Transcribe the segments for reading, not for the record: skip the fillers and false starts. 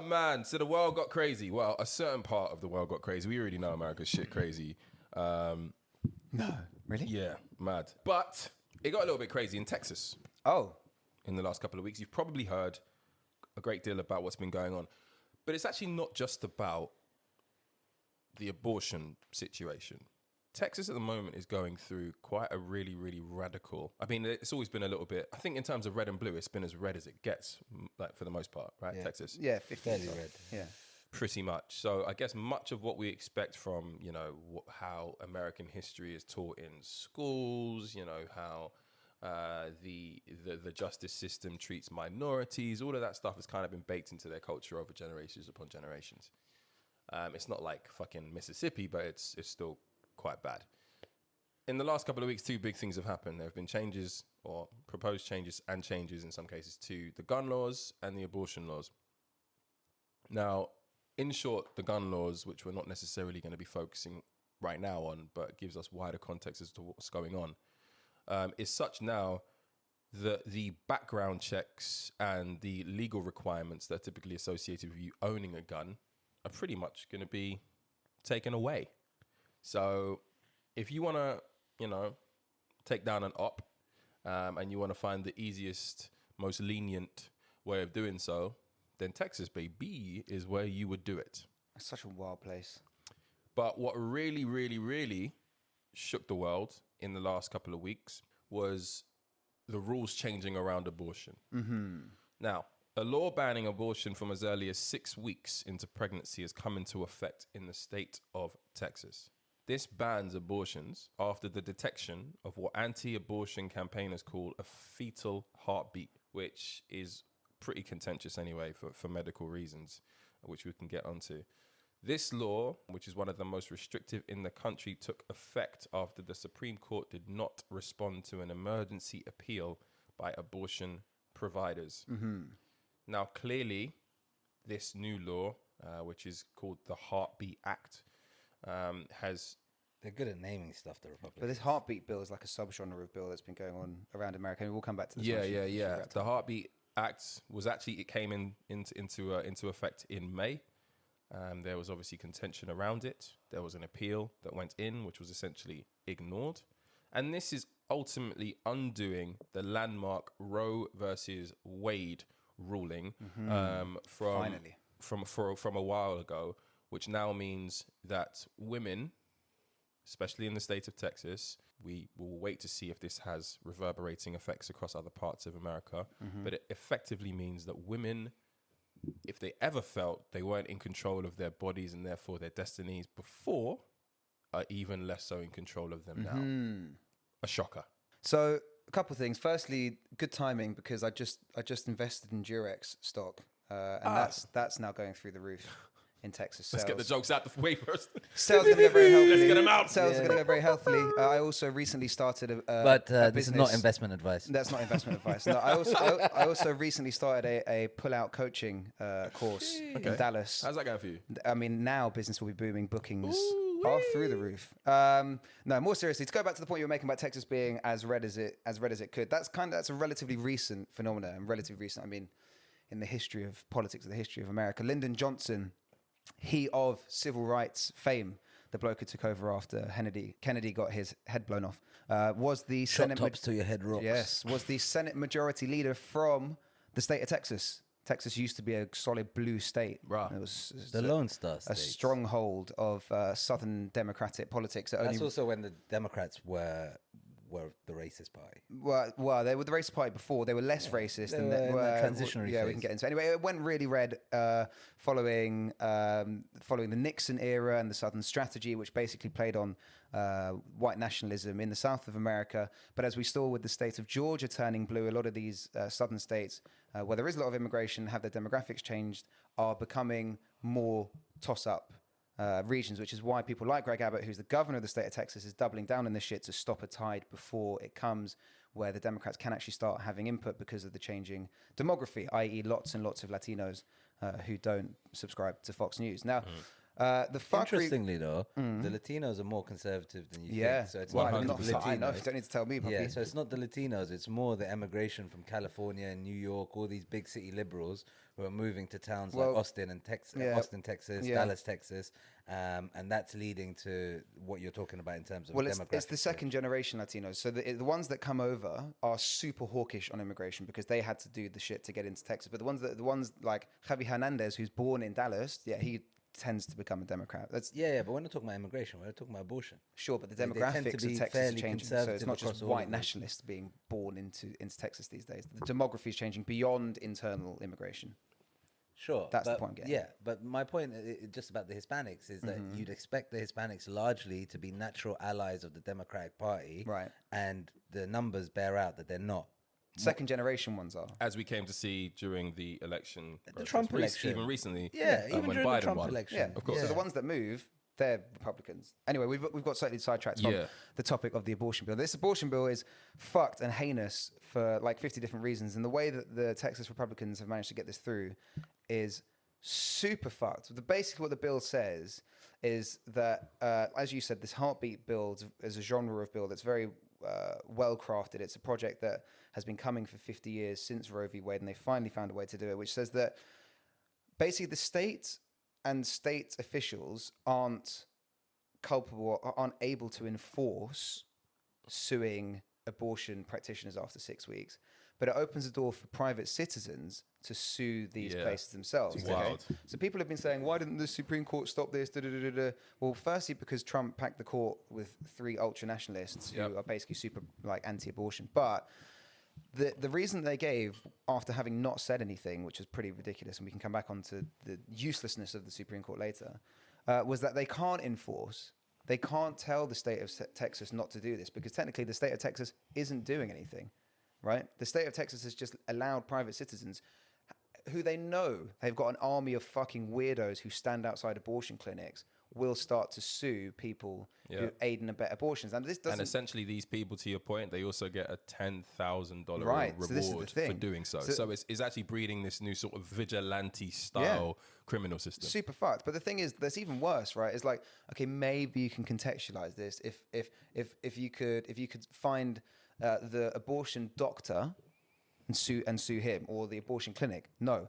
man. So the world got crazy. Well, a certain part of the world got crazy. We already know America's shit crazy. No, really? Yeah, mad. But it got a little bit crazy in Texas Oh, in the last couple of weeks. You've probably heard a great deal about what's been going on. But it's actually not just about the abortion situation. Texas at the moment is going through quite a really, really radical. I mean, it's always been a little bit, I think in terms of red and blue, it's been as red as it gets, like for the most part, right? yeah. Texas. Yeah, 50 Fairly red. Yeah. Pretty much. So I guess much of what we expect from, you know, how American history is taught in schools, you know, how the justice system treats minorities, all of that stuff has kind of been baked into their culture over generations upon generations. It's not like fucking Mississippi, but it's still quite bad. In the last couple of weeks, two big things have happened. There have been changes or proposed changes and changes in some cases to the gun laws and the abortion laws. Now, in short, the gun laws, which we're not necessarily going to be focusing right now on, but gives us wider context as to what's going on, is such now that the background checks and the legal requirements that are typically associated with you owning a gun are pretty much going to be taken away. So if you want to, you know, take down an op and you want to find the easiest, most lenient way of doing so, then Texas, baby, is where you would do it. It's such a wild place. But what really, really, really shook the world in the last couple of weeks was the rules changing around abortion. Mm-hmm. Now, a law banning abortion from as early as 6 weeks into pregnancy has come into effect in the state of Texas. This bans abortions after the detection of what anti-abortion campaigners call a fetal heartbeat, which is pretty contentious anyway for medical reasons, which we can get onto. This law, which is one of the most restrictive in the country, took effect after the Supreme Court did not respond to an emergency appeal by abortion providers. Mm-hmm. Now, clearly, this new law, which is called the Heartbeat Act, has... They're good at naming stuff, the Republicans. But this heartbeat bill is like a subgenre of bill that's been going on around America. And we'll come back to this. Yeah. The Heartbeat Act was actually, it came into effect in May. There was obviously contention around it. There was an appeal that went in, which was essentially ignored. And this is ultimately undoing the landmark Roe versus Wade ruling from a while ago, which now means that women, especially in the state of Texas, we will wait to see if this has reverberating effects across other parts of America. Mm-hmm. But it effectively means that women, if they ever felt they weren't in control of their bodies and therefore their destinies before, are even less so in control of them now. A shocker. So a couple of things. Firstly, good timing because I just invested in Durex stock, and that's now going through the roof in Texas. Let's get the jokes out the way first. Sales are going to go very healthily. Let's get them out. Sales are going to go very healthily. I also recently started a this is not investment advice. That's not investment advice. No, I also recently started a pull-out coaching course in Dallas. How's that going for you? I mean, now business will be booming. Bookings are through the roof. No, more seriously, to go back to the point you were making about Texas being as red as it could. That's a relatively recent phenomenon. And relatively recent, I mean, in the history of politics, in the history of America. Lyndon Johnson, he of civil rights fame, the bloke who took over after Kennedy got his head blown off, was the Shot tops to your head rocks. Yes, was the Senate Majority Leader from the state of Texas. Texas used to be a solid blue state. Right. It was The Lone Star a State. stronghold of Southern Democratic politics. That's also when the Democrats were the racist party. Well, they were the racist party before. They were less racist. They and were in the transitionary Yeah, we phase. can get into it. Anyway, it went really red following the Nixon era and the Southern strategy, which basically played on white nationalism in the South of America. But as we saw with the state of Georgia turning blue, a lot of these Southern states, where there is a lot of immigration, have their demographics changed, are becoming more toss-up regions, which is why people like Greg Abbott, who's the governor of the state of Texas, is doubling down on this shit to stop a tide before it comes, where the Democrats can actually start having input because of the changing demography, i.e. lots and lots of Latinos who don't subscribe to Fox News. Now, The fuckery. Interestingly, though, the Latinos are more conservative than you Yeah, think. So it's well, not I'm not, the I know. You Latinos. don't need to tell me, puppy. Yeah, so it's not the Latinos. It's more the emigration from California and New York, all these big city liberals who are moving to towns like Austin and Austin, Texas, Dallas, Texas, and that's leading to what you're talking about in terms of demographics. It's the second generation Latinos. So the ones that come over are super hawkish on immigration because they had to do the shit to get into Texas. But the ones like Javi Hernandez, who's born in Dallas, he tends to become a Democrat. That's but we're not talking about immigration. We're talking about abortion. sure, but the They tend demographics to be of Texas fairly are changing. So it's conservative not just across all white of those. nationalists being born into Texas these days. The demography is changing beyond internal immigration. Sure. That's the point I'm getting Yeah, but my point just about the Hispanics is that you'd expect the Hispanics largely to be natural allies of the Democratic Party. Right. And the numbers bear out that they're not. Second generation ones are. As we came to see during the election, The Trump election. even recently, Even when during Biden the Trump won. election. Yeah, of course. So the ones that move, they're Republicans. Anyway, we've got slightly sidetracked from the topic of the abortion bill. This abortion bill is fucked and heinous for like 50 different reasons. And the way that the Texas Republicans have managed to get this through is super fucked. Basically, what the bill says is that, as you said, this heartbeat bill is a genre of bill that's very well crafted. It's a project that has been coming for 50 years since Roe v. Wade, and they finally found a way to do it, which says that basically the state and state officials aren't culpable or aren't able to enforce suing abortion practitioners after 6 weeks, but it opens the door for private citizens to sue these places themselves. It's wild. So people have been saying, why didn't the Supreme Court stop this? Well, firstly, because Trump packed the court with 3 ultra nationalists who are basically super like anti-abortion. But the reason they gave, after having not said anything, which is pretty ridiculous, and we can come back onto the uselessness of the Supreme Court later, was that they can't enforce. They can't tell the state of Texas not to do this because technically the state of Texas isn't doing anything, right? The state of Texas has just allowed private citizens who they know they've got an army of fucking weirdos who stand outside abortion clinics will start to sue people who aid and abet abortions. And this doesn't. And essentially, these people, to your point, they also get a $10,000 Right, so reward this is the thing. for doing so. So it's actually breeding this new sort of vigilante style criminal system. Super fucked. But the thing is, that's even worse, right? It's like, okay, maybe you can contextualize this if you could find the abortion doctor and sue him, or the abortion clinic. No.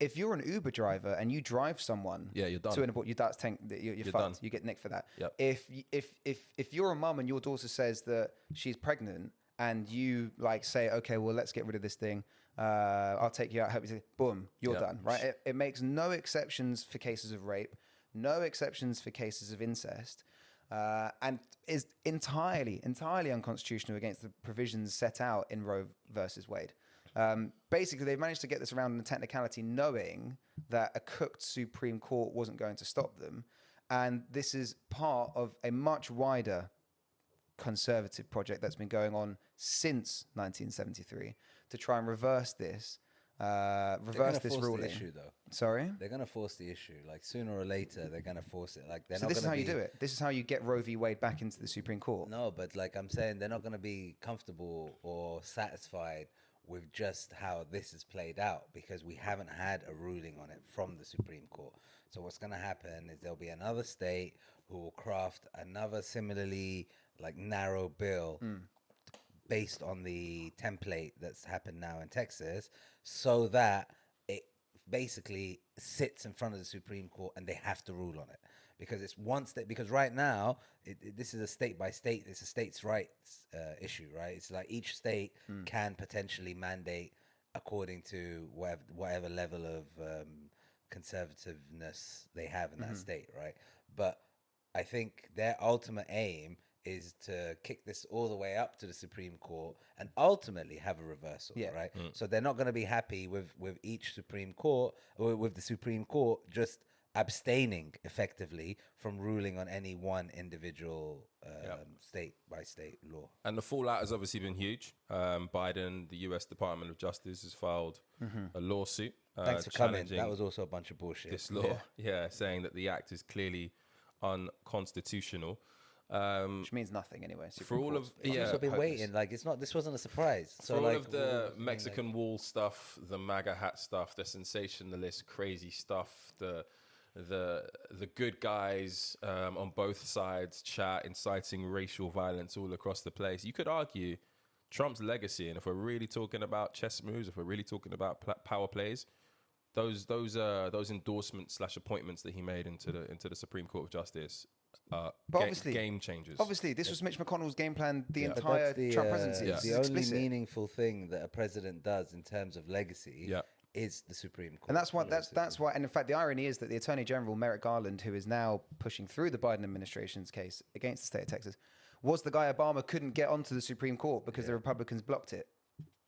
If you're an Uber driver and you drive someone you're done. to an abortion, you're fucked. done. You get nicked for that. Yep. If you're a mum and your daughter says that she's pregnant and you like say, okay, well, let's get rid of this thing. I'll take you out. Help you. Boom, you're done. Right? It makes no exceptions for cases of rape, no exceptions for cases of incest. And is entirely unconstitutional against the provisions set out in Roe versus Wade. Basically, they've managed to get this around in the technicality, knowing that a cooked Supreme Court wasn't going to stop them. And this is part of a much wider conservative project that's been going on since 1973 to try and reverse this ruling. Issue, though. Sorry? They're going to force the issue. Like, sooner or later, they're going to force it. Like, they're So not this is gonna how you be- do it. This is how you get Roe v. Wade back into the Supreme Court. No, but like I'm saying, they're not going to be comfortable or satisfied with just how this is played out because we haven't had a ruling on it from the Supreme Court. So what's going to happen is there'll be another state who will craft another similarly like narrow bill based on the template that's happened now in Texas, so that it basically sits in front of the Supreme Court and they have to rule on it. Because it's because right now this is a state by state, it's a states' rights issue, right? It's like each state can potentially mandate according to whatever level of conservativeness they have in that state, right? But I think their ultimate aim is to kick this all the way up to the Supreme Court and ultimately have a reversal, right? So they're not going to be happy with each Supreme Court or with the Supreme Court just abstaining effectively from ruling on any one individual state by state law. And the fallout has obviously been huge. Biden, the US Department of Justice, has filed a lawsuit. Thanks for coming. challenging That was also a bunch of bullshit. this law. Saying that the act is clearly unconstitutional. Which means nothing anyway. For all of I've been waiting. Like this wasn't a surprise. So for all like of the Mexican wall stuff, the MAGA hat stuff, the sensationalist crazy stuff, the the good guys on both sides chat, inciting racial violence all across the place. You could argue Trump's legacy, and if we're really talking about chess moves, if we're really talking about power plays, those endorsements / appointments that he made into the Supreme Court of Justice, game changers. Obviously, this was Mitch McConnell's game plan the But entire that's Trump presidency. The It's only explicit. meaningful thing that a president does in terms of legacy Yeah. is the Supreme Court. And that's why. And in fact, the irony is that the Attorney General Merrick Garland, who is now pushing through the Biden administration's case against the state of Texas, was the guy Obama couldn't get onto the Supreme Court because the Republicans blocked it.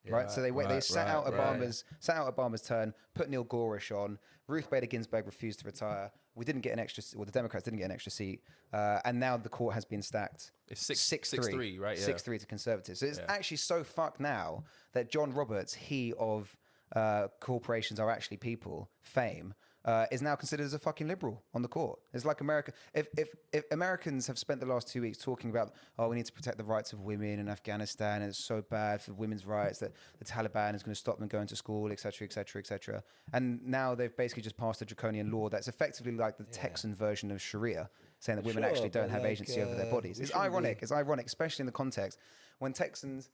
Right, so they sat out Obama's turn, put Neil Gorish on. Ruth Bader Ginsburg refused to retire. We didn't get an extra. Well, the Democrats didn't get an extra seat, and now the court has been stacked. It's 6-3, right? Yeah. 6-3 to conservatives. So it's actually so fucked now that John Roberts, he of corporations are actually people fame, is now considered as a fucking liberal on the court. It's like America. If Americans have spent the last 2 weeks talking about, oh, we need to protect the rights of women in Afghanistan, and it's so bad for women's rights that the Taliban is going to stop them going to school, etc., etc., etc., and now they've basically just passed a draconian law that's effectively like the Texan version of Sharia, saying that women actually don't have agency over their bodies. It's ironic. It's ironic, especially in the context when Texans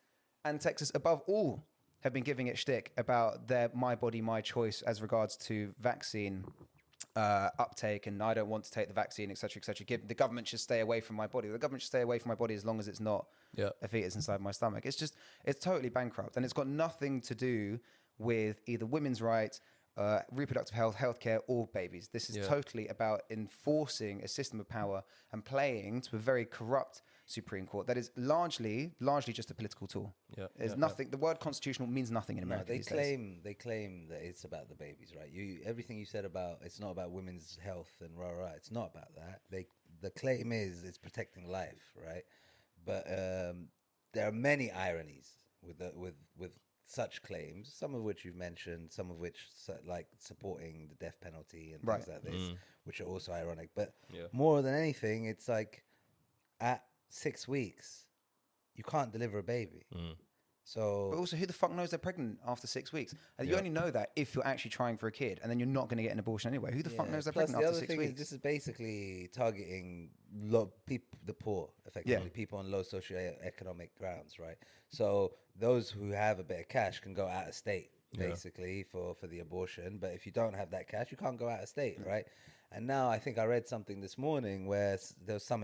and Texas, above all, have been giving it shtick about their my body, my choice as regards to vaccine uptake, and I don't want to take the vaccine, etc., etc. The government should stay away from my body. The government should stay away from my body as long as it's not a fetus inside my stomach. It's totally bankrupt, and it's got nothing to do with either women's rights, reproductive health, healthcare, or babies. This is totally about enforcing a system of power and playing to a very corrupt Supreme Court that is largely just a political tool. There's nothing. The word constitutional means nothing in America. They claim that it's about the babies, right? Everything you said about it's not about women's health and it's not about that. The claim is it's protecting life, right? But there are many ironies with such claims, some of which you've mentioned, some of which like supporting the death penalty and things like this, which are also ironic. But more than anything, it's like at 6 weeks, you can't deliver a baby. So, but also, who the fuck knows they're pregnant after 6 weeks? And you only know that if you're actually trying for a kid, and then you're not going to get an abortion anyway. Who the fuck knows they're pregnant after 6 weeks? This is basically targeting the poor, effectively, people on low socioeconomic grounds, right? So those who have a bit of cash can go out of state, basically, for the abortion. But if you don't have that cash, you can't go out of state, right? And now I think I read something this morning where there was some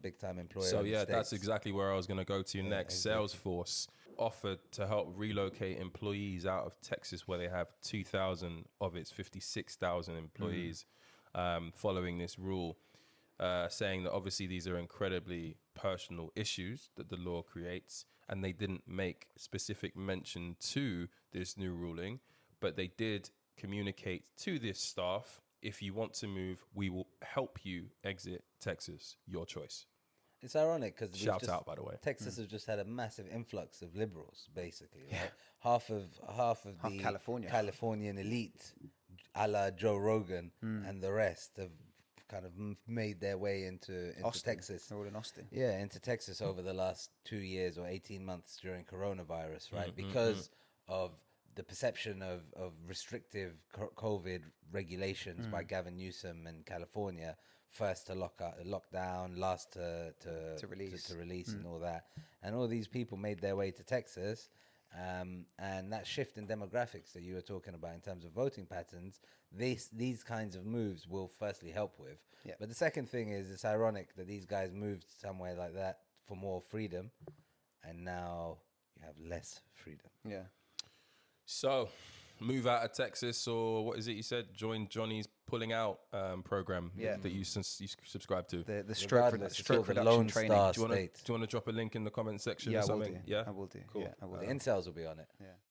big time employer. So that's exactly where I was going to go to next. Exactly. Salesforce offered to help relocate employees out of Texas, where they have 2,000 of its 56,000 employees, following this rule, saying that obviously these are incredibly personal issues that the law creates, and they didn't make specific mention to this new ruling, but they did communicate to this staff, if you want to move, we will help you exit Texas, your choice. It's ironic because shout out, by the way, Texas has just had a massive influx of liberals, basically. Right? Half of the Californian elite, a la Joe Rogan, and the rest have kind of made their way into Texas. They're all in Austin. Yeah, into Texas over the last 2 years or 18 months during coronavirus, right? Because of the perception of restrictive COVID regulations by Gavin Newsom in California, first to lock down, last to release and all that. And all these people made their way to Texas. And that shift in demographics that you were talking about in terms of voting patterns, these kinds of moves will firstly help with. Yeah. But the second thing is, it's ironic that these guys moved somewhere like that for more freedom, and now you have less freedom. Yeah. So, move out of Texas, or what is it you said? Join Johnny's pulling out program that you subscribe to. The stroke reduction training. Do you want to drop a link in the comment section or something? I will do. Cool. Yeah, I will. The incels will be on it. Yeah.